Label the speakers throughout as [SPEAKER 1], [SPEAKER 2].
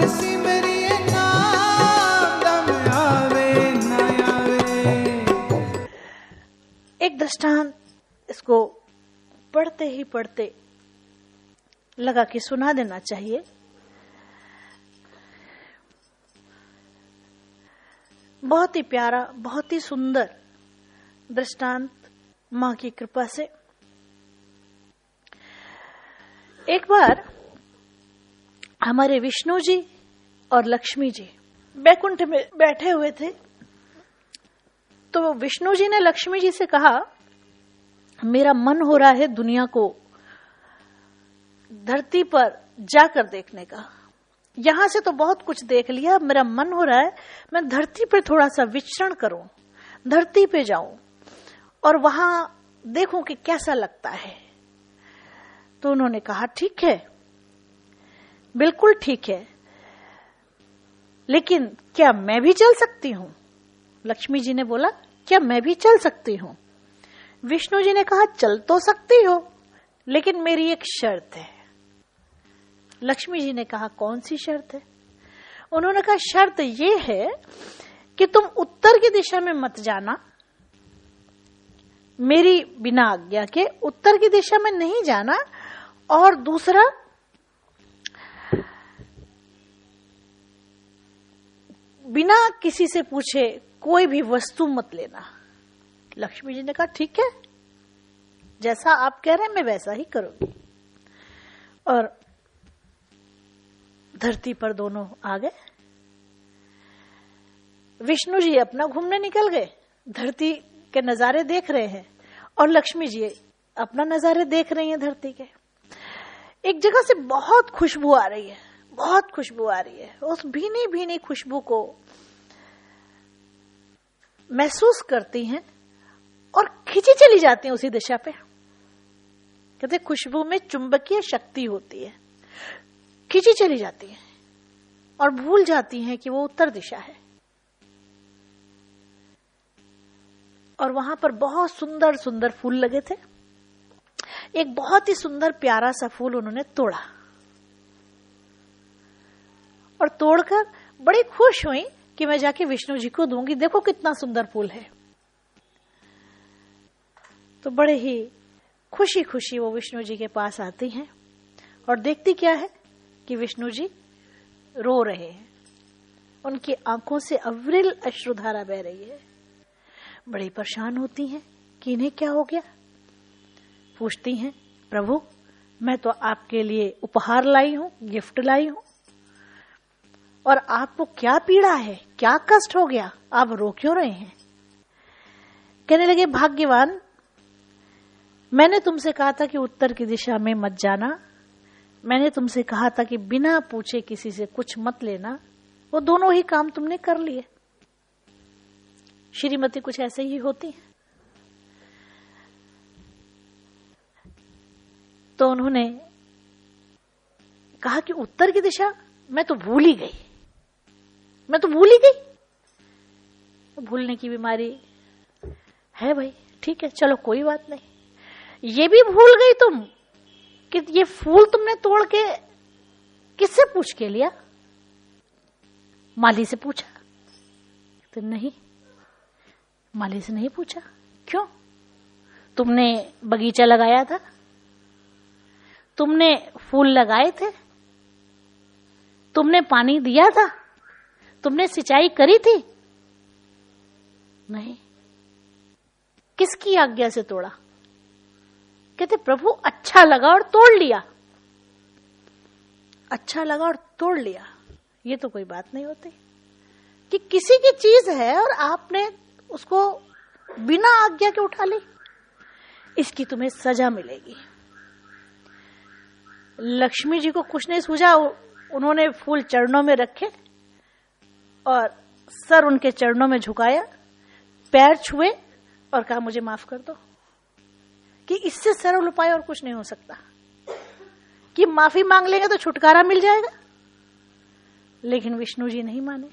[SPEAKER 1] सिमरिए नाम दम आवे न आवे।
[SPEAKER 2] एक दृष्टांत इसको पढ़ते ही पढ़ते लगा कि सुना देना चाहिए। बहुत ही प्यारा, बहुत ही सुंदर दृष्टांत मां की कृपा से। एक बार हमारे विष्णु जी और लक्ष्मी जी बैकुंठ में बैठे हुए थे, तो विष्णु जी ने लक्ष्मी जी से कहा, मेरा मन हो रहा है दुनिया को धरती पर जाकर देखने का। यहां से तो बहुत कुछ देख लिया, मेरा मन हो रहा है मैं धरती पे थोड़ा सा विचरण करूं, धरती पे जाऊं और वहां देखूं कि कैसा लगता है। तो उन्होंने कहा, ठीक है, बिल्कुल ठीक है, लेकिन क्या मैं भी चल सकती हूं? लक्ष्मी जी ने बोला, क्या मैं भी चल सकती हूं? विष्णु जी ने कहा, चल तो सकती हो, लेकिन मेरी एक शर्त है। लक्ष्मी जी ने कहा, कौन सी शर्त है? उन्होंने कहा, शर्त ये है कि तुम उत्तर की दिशा में मत जाना, मेरी बिना आज्ञा के उत्तर की दिशा में नहीं जाना, और दूसरा बिना किसी से पूछे कोई भी वस्तु मत लेना। लक्ष्मी जी ने कहा, ठीक है, जैसा आप कह रहे हैं मैं वैसा ही करूंगी। और धरती पर दोनों आ गए। विष्णु जी अपना घूमने निकल गए, धरती के नजारे देख रहे हैं, और लक्ष्मी जी अपना नजारे देख रही हैं धरती के। एक जगह से बहुत खुशबू आ रही है, बहुत खुशबू आ रही है। उस भीनी भीनी खुशबू को महसूस करती हैं और खिंची चली जाती हैं उसी दिशा पे। कहते खुशबू में चुंबकीय शक्ति होती है, खिंची चली जाती हैं और भूल जाती हैं कि वो उत्तर दिशा है। और वहां पर बहुत सुंदर सुंदर फूल लगे थे। एक बहुत ही सुंदर प्यारा सा फूल उन्होंने तोड़ा और तोड़कर बड़ी खुश हुई कि मैं जाके विष्णु जी को दूंगी, देखो कितना सुंदर फूल है। तो बड़े ही खुशी खुशी वो विष्णु जी के पास आती हैं और देखती क्या है कि विष्णु जी रो रहे हैं, उनकी आंखों से अविरल अश्रुधारा बह रही है। बड़ी परेशान होती हैं कि इन्हें क्या हो गया। पूछती हैं, प्रभु मैं तो आपके लिए उपहार लाई हूं, गिफ्ट लाई हूं, और आपको क्या पीड़ा है, क्या कष्ट हो गया, आप रो क्यों रहे हैं? कहने लगे, भाग्यवान, मैंने तुमसे कहा था कि उत्तर की दिशा में मत जाना, मैंने तुमसे कहा था कि बिना पूछे किसी से कुछ मत लेना, वो दोनों ही काम तुमने कर लिए। श्रीमती कुछ ऐसे ही होती है। तो उन्होंने कहा कि उत्तर की दिशा मैं तो भूल ही गई, मैं तो भूल ही गई। भूलने की बीमारी है भाई, ठीक है, चलो कोई बात नहीं। ये भी भूल गई तुम कि ये फूल तुमने तोड़ के किससे पूछ के लिया? माली से पूछा? तो नहीं, माली से नहीं पूछा। क्यों? तुमने बगीचा लगाया था, तुमने फूल लगाए थे, तुमने पानी दिया था, तुमने सिंचाई करी थी? नहीं। किसकी आज्ञा से तोड़ा? कहते प्रभु अच्छा लगा और तोड़ लिया। अच्छा लगा और तोड़ लिया, ये तो कोई बात नहीं होती कि किसी की चीज है और आपने उसको बिना आज्ञा के उठा ली, इसकी तुम्हें सजा मिलेगी। लक्ष्मी जी को कुछ नहीं सूझा, उन्होंने फूल चरणों में रखे और सर उनके चरणों में झुकाया, पैर छुए और कहा मुझे माफ कर दो। कि इससे सरल उपाय और कुछ नहीं हो सकता कि माफी मांग लेंगे तो छुटकारा मिल जाएगा। लेकिन विष्णु जी नहीं माने।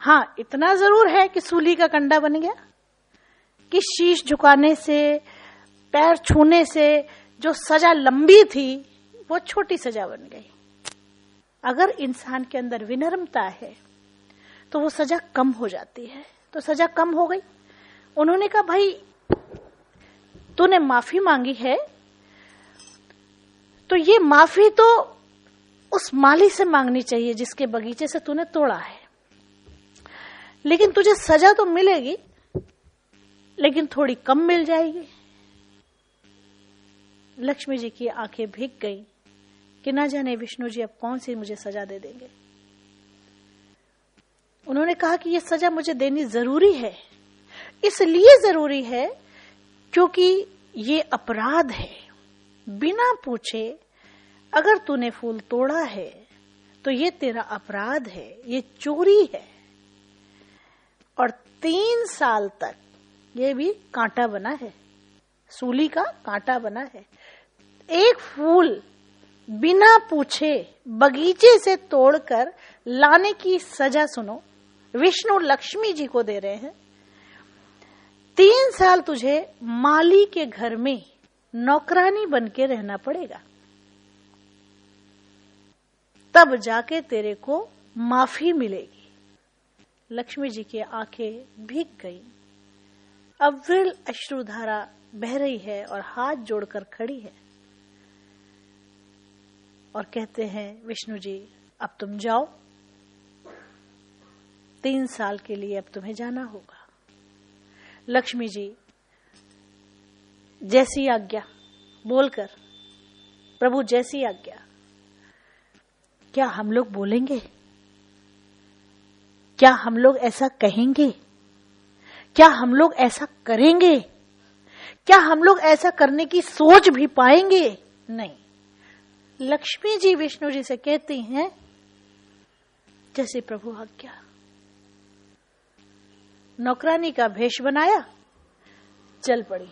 [SPEAKER 2] हाँ, इतना जरूर है कि सूली का कंडा बन गया कि शीश झुकाने से, पैर छूने से जो सजा लंबी थी वो छोटी सजा बन गई। अगर इंसान के अंदर विनम्रता है तो वो सजा कम हो जाती है। तो सजा कम हो गई। उन्होंने कहा भाई तूने माफी मांगी है तो ये माफी तो उस माली से मांगनी चाहिए जिसके बगीचे से तूने तोड़ा है, लेकिन तुझे सजा तो मिलेगी लेकिन थोड़ी कम मिल जाएगी। लक्ष्मी जी की आंखें भीग गई कि ना जाने विष्णु जी अब कौन सी मुझे सजा दे देंगे। उन्होंने कहा कि यह सजा मुझे देनी जरूरी है, इसलिए जरूरी है क्योंकि ये अपराध है। बिना पूछे अगर तूने फूल तोड़ा है तो ये तेरा अपराध है, ये चोरी है। और 3 साल तक ये भी कांटा बना है, सूली का कांटा बना है। एक फूल बिना पूछे बगीचे से तोड़कर लाने की सजा सुनो, विष्णु लक्ष्मी जी को दे रहे हैं। 3 साल तुझे माली के घर में नौकरानी बनके रहना पड़ेगा, तब जाके तेरे को माफी मिलेगी। लक्ष्मी जी की आंखें भीग गई, अविरल अश्रुधारा बह रही है और हाथ जोड़कर खड़ी है और कहते हैं विष्णु जी अब तुम जाओ, 3 साल के लिए अब तुम्हें जाना होगा। लक्ष्मी जी जैसी आज्ञा बोलकर, प्रभु जैसी आज्ञा। क्या हम लोग बोलेंगे? क्या हम लोग ऐसा कहेंगे? क्या हम लोग ऐसा करेंगे? क्या हम लोग ऐसा करने की सोच भी पाएंगे? नहीं। लक्ष्मी जी विष्णु जी से कहती हैं जैसे प्रभु आज्ञा। नौकरानी का भेष बनाया, चल पड़ी।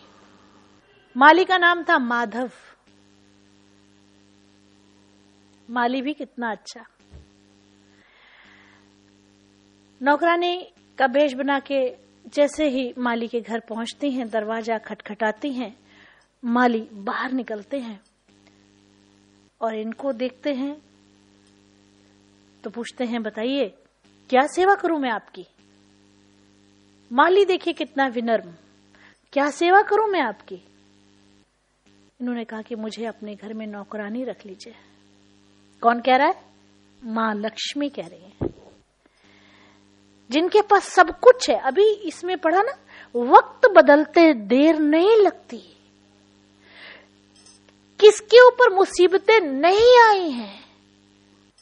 [SPEAKER 2] माली का नाम था माधव। माली भी कितना अच्छा। नौकरानी का भेष बना के जैसे ही माली के घर पहुंचती हैं, दरवाजा खटखटाती हैं, माली बाहर निकलते हैं और इनको देखते हैं तो पूछते हैं बताइए क्या सेवा करूं मैं आपकी। माली देखिए कितना विनम्र, क्या सेवा करूं मैं आपकी। इन्होंने कहा कि मुझे अपने घर में नौकरानी रख लीजिए। कौन कह रहा है? मां लक्ष्मी कह रही है, जिनके पास सब कुछ है। अभी इसमें पढ़ा ना, वक्त बदलते देर नहीं लगती। किसके ऊपर मुसीबतें नहीं आई हैं?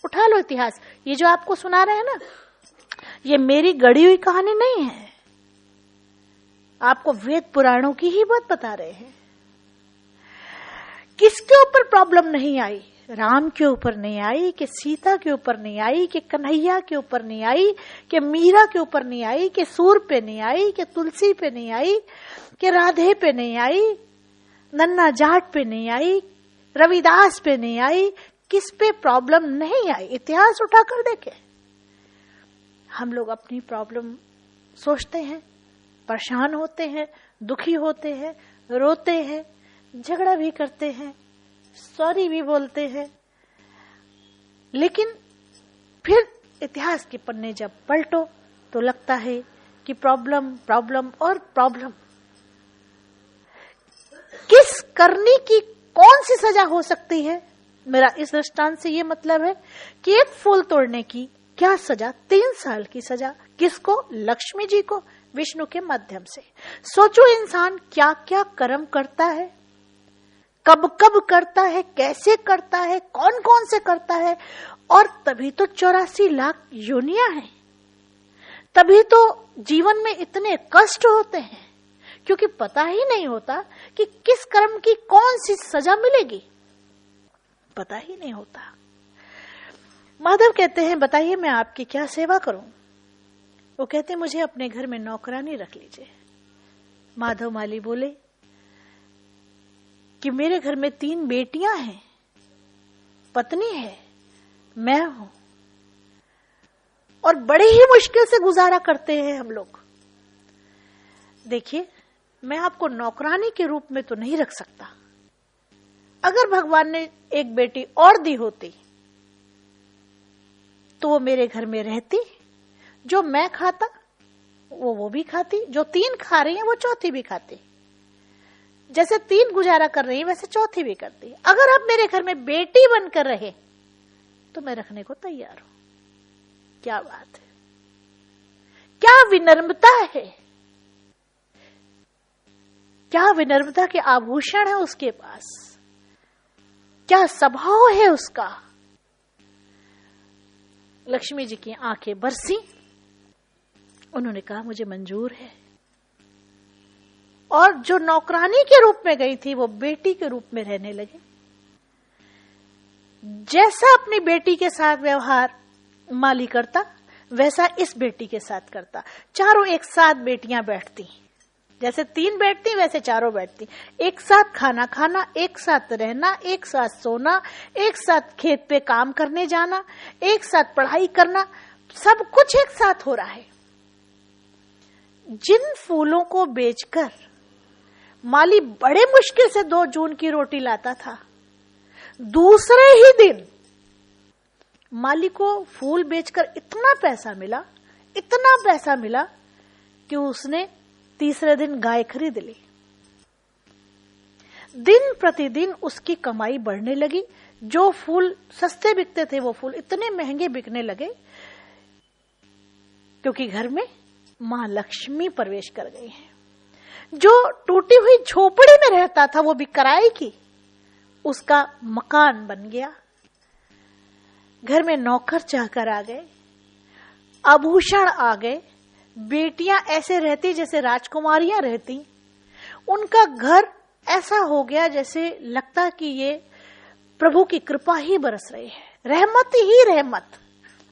[SPEAKER 2] उठा लो इतिहास। ये जो आपको सुना रहे हैं ना, ये मेरी गढ़ी हुई कहानी नहीं है, आपको वेद पुराणों की ही बात बता रहे हैं। किसके ऊपर प्रॉब्लम नहीं आई? राम के ऊपर नहीं आई, कि सीता के ऊपर नहीं आई, कि कन्हैया के ऊपर नहीं आई, कि मीरा के ऊपर नहीं आई, कि सूर पे नहीं आई, कि तुलसी पे नहीं आई, कि राधे पे नहीं आई, नन्ना जाट पे नहीं आई, रविदास पे नहीं आई। किस पे प्रॉब्लम नहीं आई? इतिहास उठाकर देखें। हम लोग अपनी प्रॉब्लम सोचते हैं, परेशान होते हैं, दुखी होते हैं, रोते हैं, झगड़ा भी करते हैं, सॉरी भी बोलते हैं, लेकिन फिर इतिहास के पन्ने जब पलटो तो लगता है कि प्रॉब्लम प्रॉब्लम और प्रॉब्लम। किस करनी की कौन सी सजा हो सकती है? मेरा इस दृष्टांत से ये मतलब है कि एक फूल तोड़ने की क्या सजा? 3 साल की सजा। किसको? लक्ष्मी जी को, विष्णु के माध्यम से। सोचो इंसान क्या क्या कर्म करता है, कब कब करता है, कैसे करता है, कौन कौन से करता है। और तभी तो 84 लाख योनियां हैं, तभी तो जीवन में इतने कष्ट होते हैं, क्योंकि पता ही नहीं होता कि किस कर्म की कौन सी सजा मिलेगी, पता ही नहीं होता। माधव कहते हैं बताइए मैं आपकी क्या सेवा करूं। वो कहते हैं मुझे अपने घर में नौकरानी रख लीजिए। माधव माली बोले कि मेरे घर में 3 बेटियां हैं, पत्नी है, मैं हूं, और बड़े ही मुश्किल से गुजारा करते हैं हम लोग। देखिए मैं आपको नौकरानी के रूप में तो नहीं रख सकता। अगर भगवान ने एक बेटी और दी होती तो वो मेरे घर में रहती, जो मैं खाता वो भी खाती, जो 3 खा रही है वो चौथी भी खाती, जैसे 3 गुजारा कर रही है वैसे चौथी भी करती। अगर आप मेरे घर में बेटी बनकर रहे तो मैं रखने को तैयार हूं। क्या बात है, क्या विनम्रता है, क्या विनम्रता के आभूषण है उसके पास, क्या स्वभाव है उसका। लक्ष्मी जी की आंखें बरसी, उन्होंने कहा मुझे मंजूर है। और जो नौकरानी के रूप में गई थी वो बेटी के रूप में रहने लगे। जैसा अपनी बेटी के साथ व्यवहार माली करता वैसा इस बेटी के साथ करता। चारों एक साथ बेटियां बैठती, जैसे 3 बैठती वैसे चारों बैठती, एक साथ खाना खाना, एक साथ रहना, एक साथ सोना, एक साथ खेत पे काम करने जाना, एक साथ पढ़ाई करना, सब कुछ एक साथ हो रहा है। जिन फूलों को बेचकर माली बड़े मुश्किल से 2 जून की रोटी लाता था, दूसरे ही दिन माली को फूल बेचकर इतना पैसा मिला कि उसने तीसरे दिन गाय खरीद ली। दिन प्रतिदिन उसकी कमाई बढ़ने लगी। जो फूल सस्ते बिकते थे वो फूल इतने महंगे बिकने लगे क्योंकि घर में मां लक्ष्मी प्रवेश कर गई है। जो टूटी हुई झोपड़ी में रहता था वो भी किराए की, उसका मकान बन गया। घर में नौकर चाकर आ गए, आभूषण आ गए, बेटियां ऐसे रहती जैसे राजकुमारियां रहती। उनका घर ऐसा हो गया जैसे लगता कि ये प्रभु की कृपा ही बरस रही है, रहमत ही रहमत।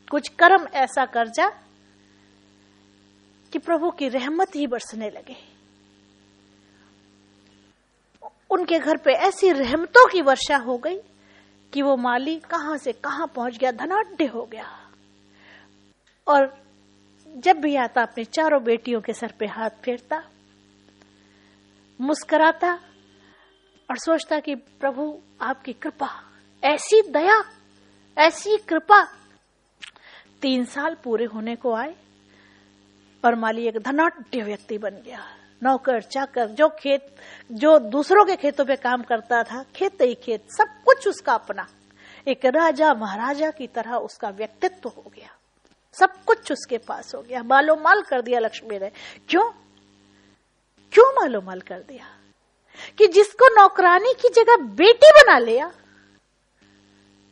[SPEAKER 2] कुछ कर्म ऐसा कर जा कि प्रभु की रहमत ही बरसने लगे। उनके घर पे ऐसी रहमतों की वर्षा हो गई कि वो माली कहां से कहां पहुंच गया, धनाढ्य हो गया। और जब भी आता अपने चारों बेटियों के सर पे हाथ फेरता, मुस्कुराता और सोचता कि प्रभु आपकी कृपा, ऐसी दया, ऐसी कृपा। 3 साल पूरे होने को आए और माली एक धनाढ्य व्यक्ति बन गया। नौकर चाकर, जो दूसरों के खेतों पे काम करता था, खेत ही खेत, सब कुछ उसका अपना। एक राजा महाराजा की तरह उसका व्यक्तित्व हो गया, सब कुछ उसके पास हो गया। मालो माल कर दिया लक्ष्मी ने। क्यों मालो माल कर दिया? कि जिसको नौकरानी की जगह बेटी बना लिया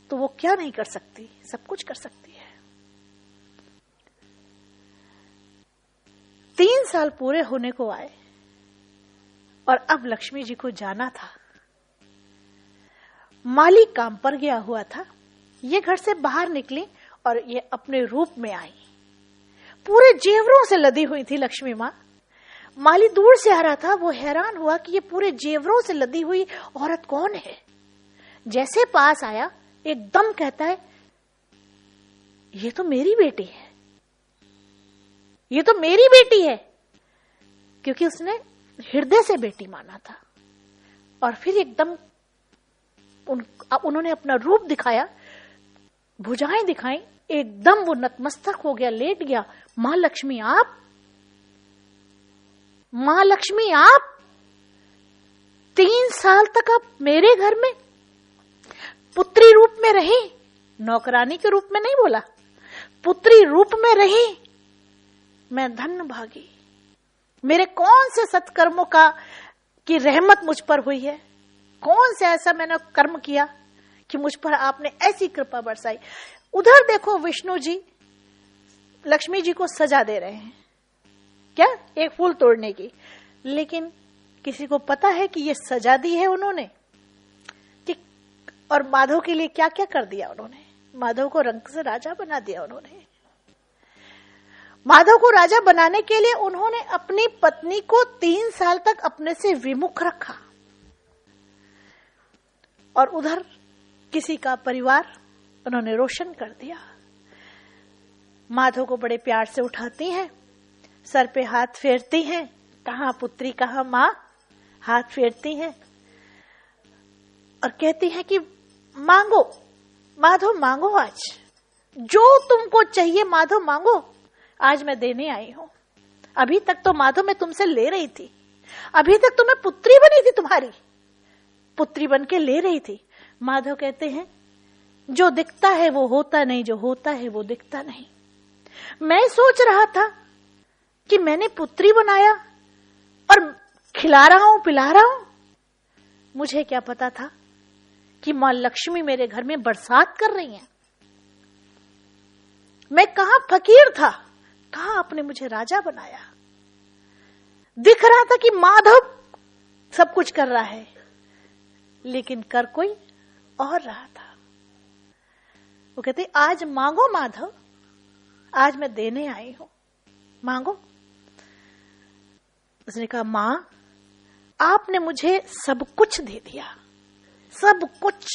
[SPEAKER 2] तो वो क्या नहीं कर सकती, सब कुछ कर सकती है। 3 साल पूरे होने को आए और अब लक्ष्मी जी को जाना था। माली काम पर गया हुआ था। ये घर से बाहर निकली और ये अपने रूप में आई। पूरे जेवरों से लदी हुई थी लक्ष्मी मां। माली दूर से आ रहा था, वो हैरान हुआ कि ये पूरे जेवरों से लदी हुई औरत कौन है। जैसे पास आया एकदम कहता है, ये तो मेरी बेटी है, ये तो मेरी बेटी है, क्योंकि उसने हृदय से बेटी माना था। और फिर एकदम उन्होंने अपना रूप दिखाया, भुजाएं दिखाई, एकदम वो नतमस्तक हो गया, लेट गया। मां लक्ष्मी आप, मां लक्ष्मी आप 3 साल तक आप मेरे घर में पुत्री रूप में रही, नौकरानी के रूप में नहीं बोला, पुत्री रूप में रही। मैं धन्य भागी, मेरे कौन से सत्कर्मों की रहमत मुझ पर हुई है, कौन से ऐसा मैंने कर्म किया कि मुझ पर आपने ऐसी कृपा बरसाई। उधर देखो विष्णु जी लक्ष्मी जी को सजा दे रहे हैं, क्या एक फूल तोड़ने की, लेकिन किसी को पता है कि ये सजा दी है उन्होंने कि, और माधव के लिए क्या क्या कर दिया उन्होंने। माधव को रंग से राजा बना दिया उन्होंने। माधव को राजा बनाने के लिए उन्होंने अपनी पत्नी को 3 साल तक अपने से विमुख रखा, और उधर किसी का परिवार उन्होंने रोशन कर दिया। माधव को बड़े प्यार से उठाती हैं, सर पे हाथ फेरती हैं, कहां पुत्री कहां मां, हाथ फेरती हैं और कहती हैं कि मांगो माधव, मांगो आज जो तुमको चाहिए माधव मांगो, आज मैं देने आई हूं। अभी तक तो माधव मैं तुमसे ले रही थी, अभी तक तो मैं पुत्री बनी थी, तुम्हारी पुत्री बन के ले रही थी। माधव कहते हैं जो दिखता है वो होता नहीं, जो होता है वो दिखता नहीं। मैं सोच रहा था कि मैंने पुत्री बनाया और खिला रहा हूं, पिला रहा हूं। मुझे क्या पता था कि मां लक्ष्मी मेरे घर में बरसात कर रही हैं। मैं कहां फकीर था, कहां आपने मुझे राजा बनाया। दिख रहा था कि माधव सब कुछ कर रहा है, लेकिन कर कोई और रहा था। वो कहते आज मांगो माधव, आज मैं देने आई हूं, मांगो। उसने कहा मां, आपने मुझे सब कुछ दे दिया, सब कुछ,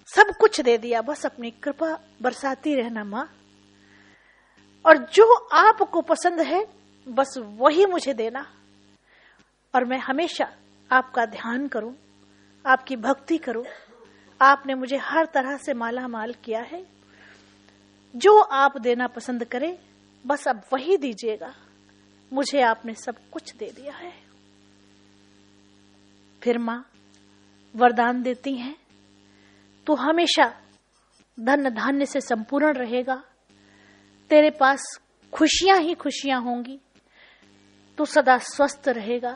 [SPEAKER 2] सब कुछ दे दिया, बस अपनी कृपा बरसाती रहना मां। और जो आपको पसंद है बस वही मुझे देना, और मैं हमेशा आपका ध्यान करूं, आपकी भक्ति करूं। आपने मुझे हर तरह से माला माल किया है, जो आप देना पसंद करें बस अब वही दीजिएगा, मुझे आपने सब कुछ दे दिया है। फिर मां वरदान देती हैं, तू हमेशा धन धान्य से संपूर्ण रहेगा, तेरे पास खुशियां ही खुशियां होंगी, तू सदा स्वस्थ रहेगा,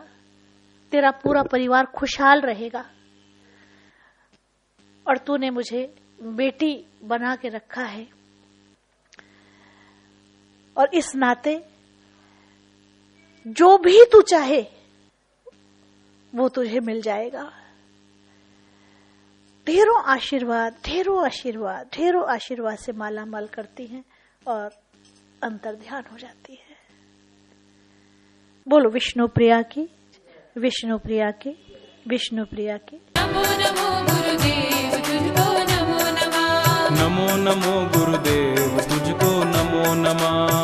[SPEAKER 2] तेरा पूरा परिवार खुशहाल रहेगा। और तूने मुझे बेटी बना के रखा है, और इस नाते जो भी तू चाहे वो तुझे मिल जाएगा। ढेरों आशीर्वाद, ढेरों आशीर्वाद, ढेरों आशीर्वाद से माला माल करती हैं और अंतर ध्यान हो जाती है। बोलो विष्णु प्रिया की, विष्णु प्रिया की, विष्णु प्रिया की।
[SPEAKER 3] नमो नमो गुरुदेव तुझको नमो नमः।
[SPEAKER 1] नमो नमो गुरुदेव तुझको नमो नमः।